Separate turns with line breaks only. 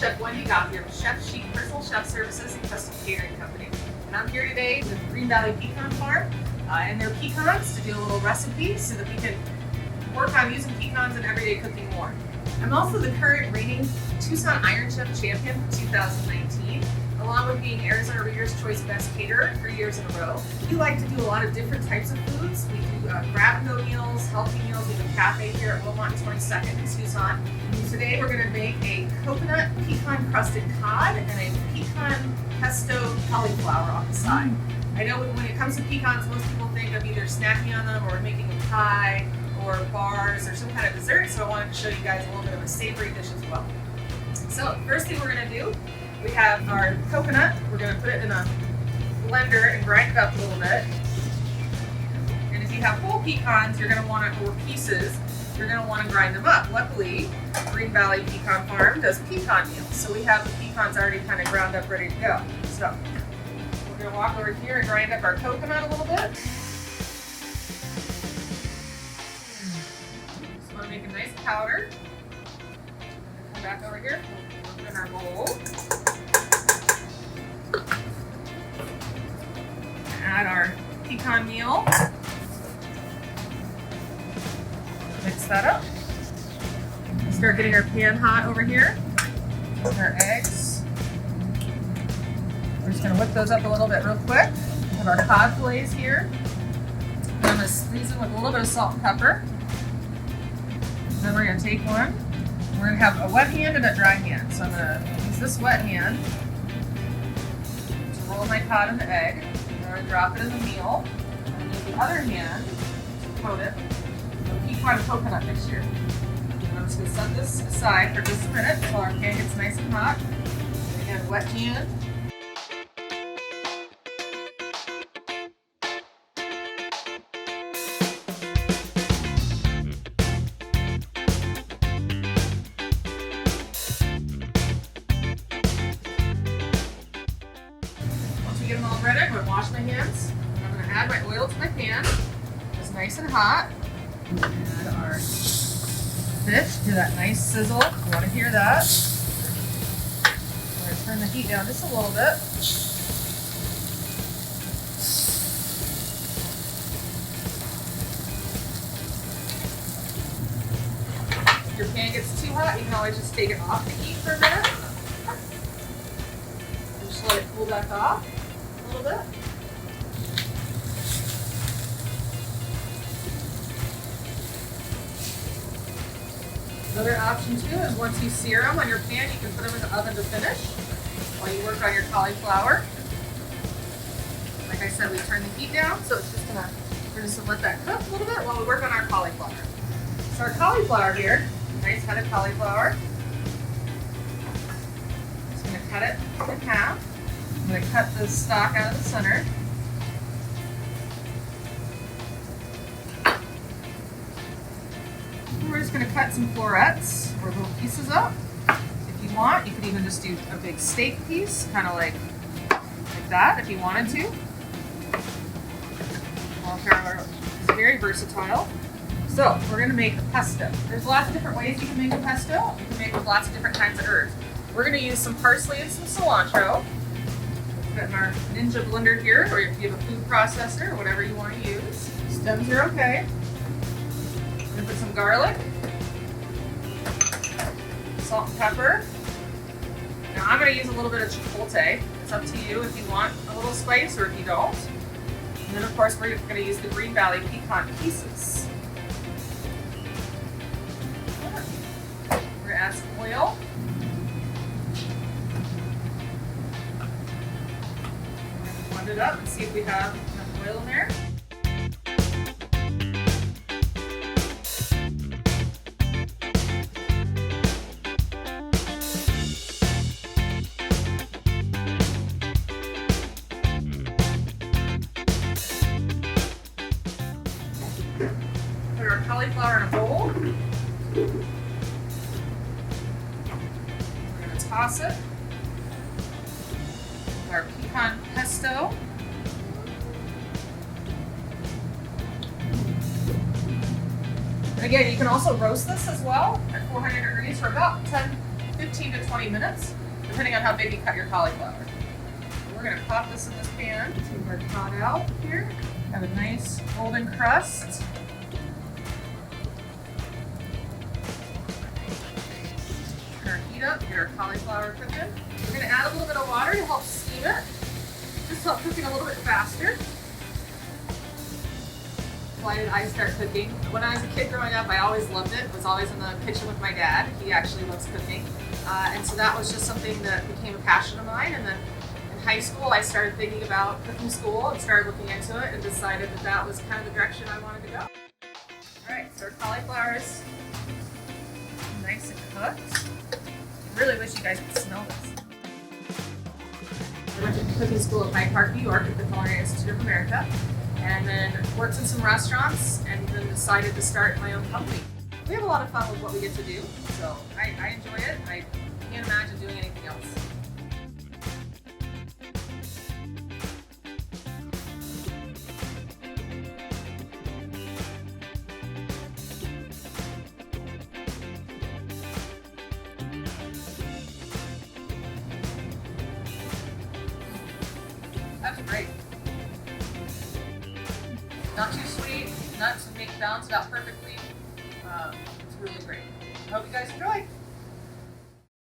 Chef Wendy Gauthier with Chef Chic Personal Chef Services and Custom Catering Company. And I'm here today with Green Valley Pecan Farm and their pecans to do a little recipe so that we can work on using pecans in everyday cooking more. I'm also the current reigning Tucson Iron Chef Champion for 2019, along with being Arizona Reader's Choice Best Caterer 3 years in a row. We like to do a lot of different types of foods. We do grab-and-go meals, healthy meals. We have a cafe here at Wilmot 22nd in Tucson. And today we're going to make a coconut pecan crusted cod and a pecan pesto cauliflower on the side. I know when it comes to pecans, most people think of either snacking on them or making a pie or bars or some kind of dessert, so I wanted to show you guys a little bit of a savory dish as well. So first thing we're going to do, we have our coconut. We're going to put it in a blender and grind it up a little bit. And if you have whole pecans, you're going to want to, or pieces, you're going to want to grind them up. Luckily, Green Valley Pecan Farm does pecan meals, so we have the pecans already kind of ground up, ready to go. So we're going to walk over here and grind up our coconut a little bit. Just want to make a nice powder. Come back over here, put it in our bowl. Add our pecan meal. Mix that up. Start getting our pan hot over here. Our eggs. We're just going to whip those up a little bit real quick. We have our cod fillets here. And I'm going to season with a little bit of salt and pepper. Then we're going to take one. We're going to have a wet hand and a dry hand. So I'm going to use this wet hand to roll my cod in the egg. I'm going to drop it in the meal. And use the other hand to coat it with pecan coconut mixture. And I'm just going to set this aside for just a minute until our pan gets nice and hot. And again, wet hand. Get them all ready. I'm going to wash my hands. I'm going to add my oil to my pan. It's nice and hot. Add our fish to that nice sizzle. You want to hear that. I'm going to turn the heat down just a little bit. If your pan gets too hot, you can always just take it off the heat for a minute. Just let it cool back off. A little bit. Another option too is once you sear them on your pan, you can put them in the oven to finish while you work on your cauliflower. Like I said, we turn the heat down, so it's just we're just gonna let that cook a little bit while we work on our cauliflower. So our cauliflower here, nice headed cauliflower. Just gonna cut it in half. I'm going to cut the stalk out of the center. And we're just going to cut some florets or little pieces up. If you want, you could even just do a big steak piece, kind of like that if you wanted to. Cauliflower is very versatile. So we're going to make a pesto. There's lots of different ways you can make a pesto. You can make it with lots of different kinds of herbs. We're going to use some parsley and some cilantro. Put in our Ninja blender here, or if you have a food processor or whatever you want to use. Stems are okay. I'm going to put some garlic, salt and pepper. Now I'm going to use a little bit of chipotle. It's up to you if you want a little spice or if you don't. And then of course we're going to use the Green Valley pecan pieces. We're going to add some oil. It up and see if we have enough oil in there. Put our cauliflower in a bowl. We're going to toss it. Our pecan pesto. And again, you can also roast this as well at 400 degrees for about 10-15 15 to 20 minutes, depending on how big you cut your cauliflower. We're gonna pop this in this pan. See, we're hot out here. Have a nice golden crust. Turn our heat up, get our cauliflower cooking. We're gonna add a little bit of water to help steam it. Just help cooking a little bit faster. Why did I start cooking? When I was a kid growing up, I always loved it. Was always in the kitchen with my dad. He actually loves cooking. And so that was just something that became a passion of mine. And then in high school, I started thinking about cooking school and started looking into it and decided that that was kind of the direction I wanted to go. All right, so our cauliflower is nice and cooked. I really wish you guys could smell this. I went to cooking school at Hyde Park, New York at the Culinary Institute of America. And then worked in some restaurants and then decided to start my own company. We have a lot of fun with what we get to do, so I enjoy it. I can't imagine doing anything else. That's great. Not too sweet, nuts make balance it out perfectly. It's really great. I hope you guys enjoy.